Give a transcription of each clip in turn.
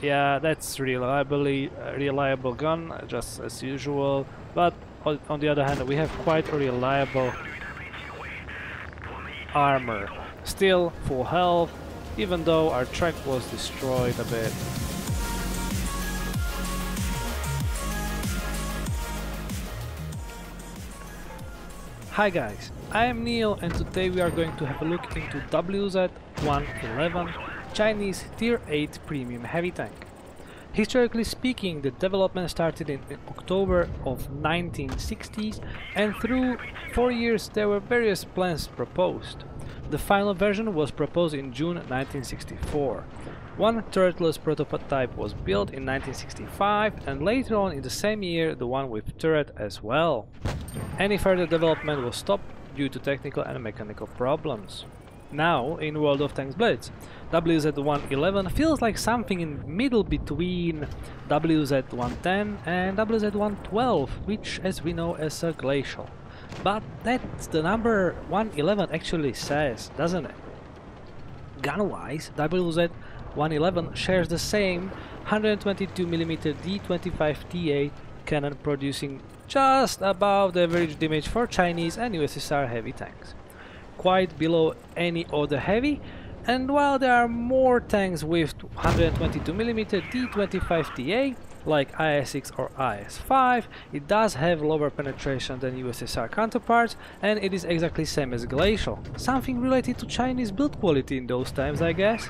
Yeah, that's reliable gun, just as usual. But on the other hand, we have quite a reliable armor. Still full health, even though our track was destroyed a bit. Hi guys, I am Neil and today we are going to have a look into WZ-111 Chinese Tier 8 Premium Heavy Tank. Historically speaking, the development started in October of 1960s and through 4 years there were various plans proposed. The final version was proposed in June 1964. One turretless prototype was built in 1965 and later on in the same year the one with turret as well. Any further development was stopped due to technical and mechanical problems. Now, in World of Tanks Blitz, WZ-111 feels like something in the middle between WZ-110 and WZ-112, which as we know as a glacial. But that's the number 111 actually says, doesn't it? Gun-wise, WZ-111 shares the same 122mm D25TA cannon, producing just above the average damage for Chinese and USSR heavy tanks. Quite below any other heavy, and while there are more tanks with 122mm D25TA like IS-6 or IS-5, it does have lower penetration than USSR counterparts and it is exactly same as glacial. Something related to Chinese build quality in those times, I guess.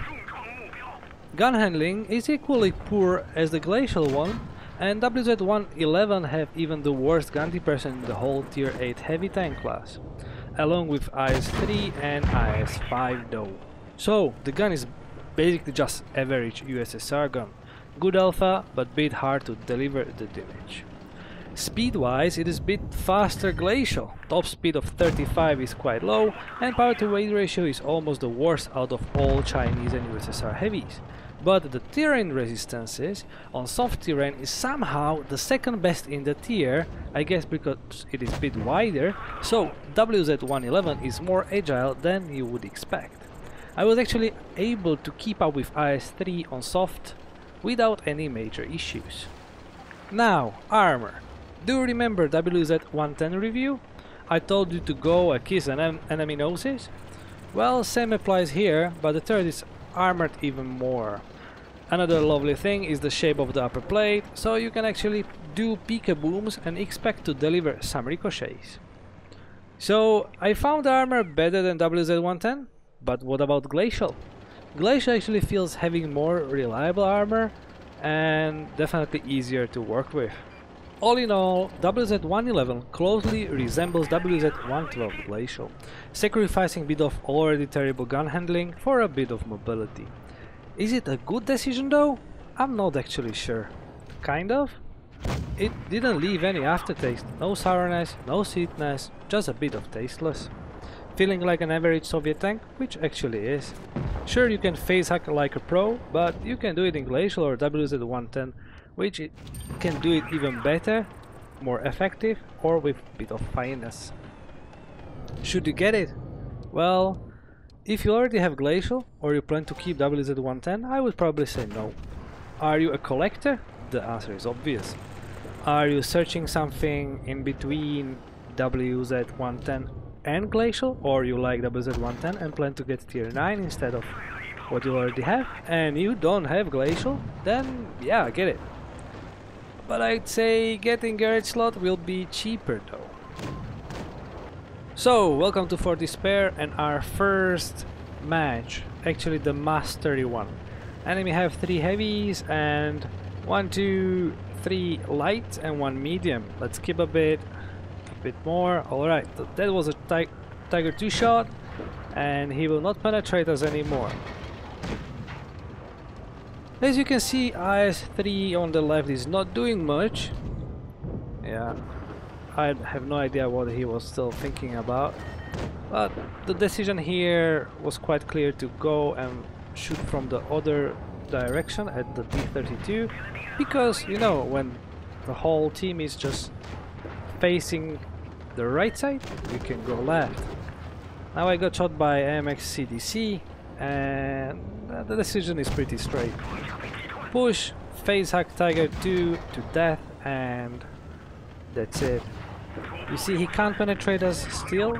Gun handling is equally poor as the glacial one, and WZ-111 have even the worst gun dispersion in the whole Tier 8 heavy tank class, along with IS-3 and IS-5 though. So the gun is basically just average USSR gun. Good alpha, but bit hard to deliver the damage. Speed-wise, it is a bit faster glacial. Top speed of 35 is quite low, and power to weight ratio is almost the worst out of all Chinese and USSR heavies. But the terrain resistances on soft terrain is somehow the second best in the tier, I guess because it is a bit wider, so WZ-111 is more agile than you would expect. I was actually able to keep up with IS-3 on soft without any major issues. Now, armor. Do you remember WZ-110 review? I told you to go kiss an enemy noses? Well, same applies here, but the turret is armored even more. Another lovely thing is the shape of the upper plate, so you can actually do peekabooms and expect to deliver some ricochets. So I found armor better than WZ-110, but what about glacial? Glacial actually feels having more reliable armor and definitely easier to work with. All in all, WZ-111 closely resembles WZ-112 glacial, sacrificing a bit of already terrible gun handling for a bit of mobility. Is it a good decision though? I'm not actually sure. Kind of? It didn't leave any aftertaste, no sourness, no sweetness, just a bit of tasteless. Feeling like an average Soviet tank, which actually is. Sure, you can phase hack like a pro, but you can do it in glacial or WZ-110, which it can do it even better, more effective, or with a bit of finesse. Should you get it? Well, if you already have glacial or you plan to keep WZ-110, I would probably say no. Are you a collector? The answer is obvious. Are you searching something in between WZ-110 and glacial, or you like WZ-110 and plan to get tier 9 instead of what you already have, and you don't have glacial, then yeah, get it. But I'd say getting garage slot will be cheaper though. So, welcome to For Despair and our first match, actually the mastery one. Enemy have 3 heavies and 1, 2, 3 light and 1 medium. Let's keep a bit more. Alright, that was a Tiger 2 shot and he will not penetrate us anymore. As you can see, IS-3 on the left is not doing much. Yeah, I have no idea what he was still thinking about, but the decision here was quite clear to go and shoot from the other direction at the D32, because you know, when the whole team is just facing the right side, you can go left. Now I got shot by AMX CDC and the decision is pretty straight. push Phase Hack Tiger 2 to death, and that's it. You see, he can't penetrate us still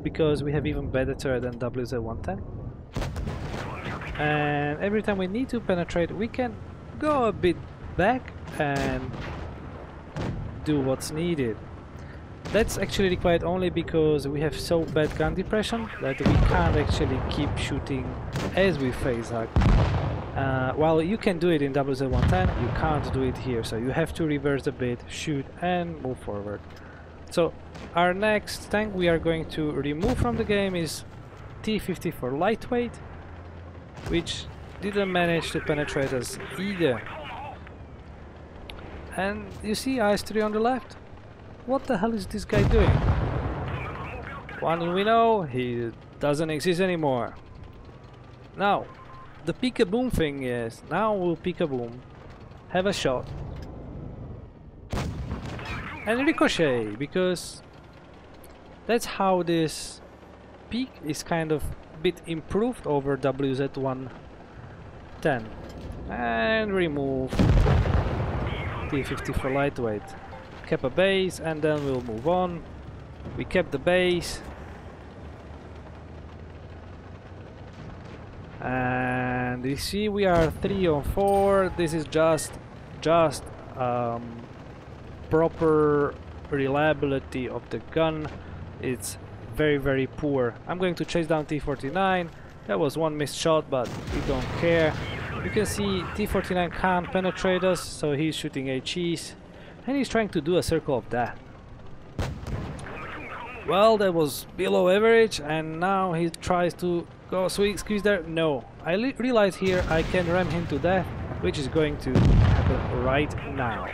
because we have even better turret than WZ-110. And every time we need to penetrate, we can go a bit back and do what's needed. That's actually required only because we have so bad gun depression that we can't actually keep shooting as we phase hack. While you can do it in WZ-110, you can't do it here, so you have to reverse a bit, shoot and move forward. So our next tank we are going to remove from the game is T-50 for lightweight, which didn't manage to penetrate us either. And you see IS-3 on the left? What the hell is this guy doing? One we know, he doesn't exist anymore. Now, the peek-a-boom thing is, now we'll peek-a-boom, have a shot, and ricochet, because that's how this peak is kind of a bit improved over WZ-110. And remove T-50 for lightweight. Kept a base and then we'll move on. We kept the base. And you see we are 3 on 4. This is just proper reliability of the gun. It's very poor. I'm going to chase down T-49. That was one missed shot, but we don't care. You can see T-49 can't penetrate us, so he's shooting HEs and he's trying to do a circle of death. Well, that was below average, and now he tries to go squeeze there. No, I realize here I can ram him to death, which is going to happen right now.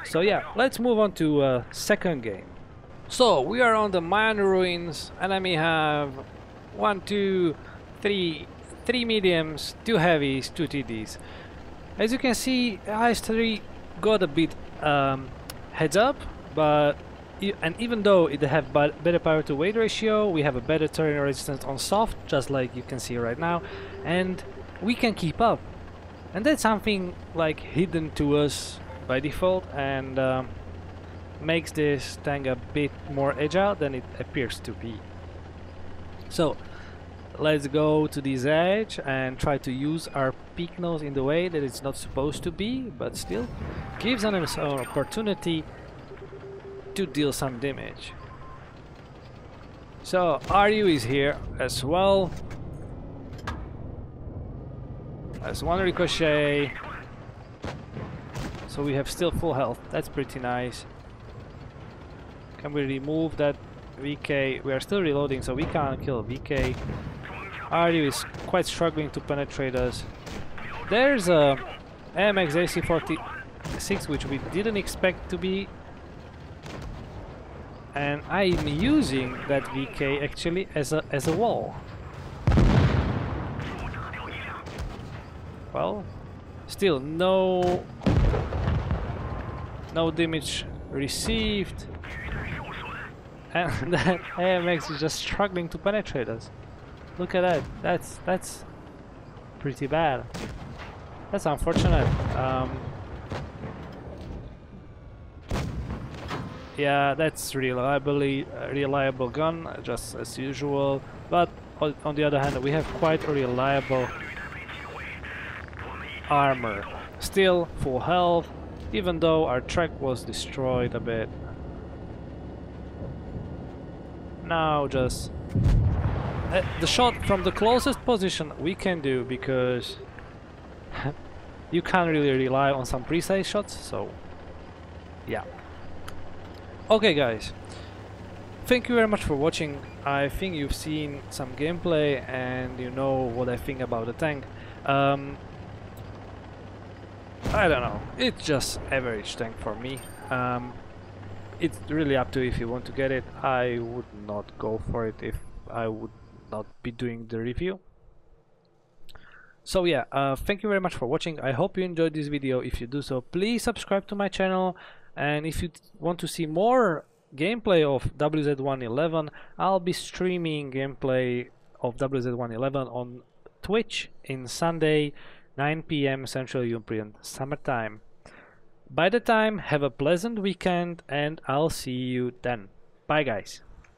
So yeah, let's move on to second game. So we are on the Mayan ruins. Enemy have 1, 2, 3 mediums, 2 heavies, 2 TDs. As you can see, IS-3 got a bit heads up, but even though it have better power to weight ratio, we have a better turret resistance on soft, just like you can see right now, and we can keep up. And that's something like hidden to us by default, and makes this tank a bit more agile than it appears to be. So let's go to this edge and try to use our peak nose in the way that it's not supposed to be, but still gives us an opportunity to deal some damage. So RU is here as well. That's one ricochet. So we have still full health. That's pretty nice. Can we remove that VK? We are still reloading, so we can't kill VK. RU is quite struggling to penetrate us. There's a AMX AC-46 which we didn't expect to be, and I'm using that VK actually as a wall. Well, still no damage received, and that AMX is just struggling to penetrate us. Look at that. That's pretty bad. That's unfortunate. Yeah, that's reliable gun, just as usual. But on the other hand, we have quite a reliable armor. Still full health, even though our track was destroyed a bit. Now just the shot from the closest position we can do, because you can't really rely on some precise shots, so yeah. Okay guys, thank you very much for watching. I think you've seen some gameplay and you know what I think about the tank. I don't know, it's just average tank for me. It's really up to you if you want to get it. I would not go for it if I would not be doing the review. So yeah, thank you very much for watching. I hope you enjoyed this video. If you do so, please subscribe to my channel, and if you want to see more gameplay of WZ-111, I'll be streaming gameplay of WZ-111 on Twitch in Sunday 9 p.m. Central European Summertime. By the time, have a pleasant weekend and I'll see you then. Bye guys.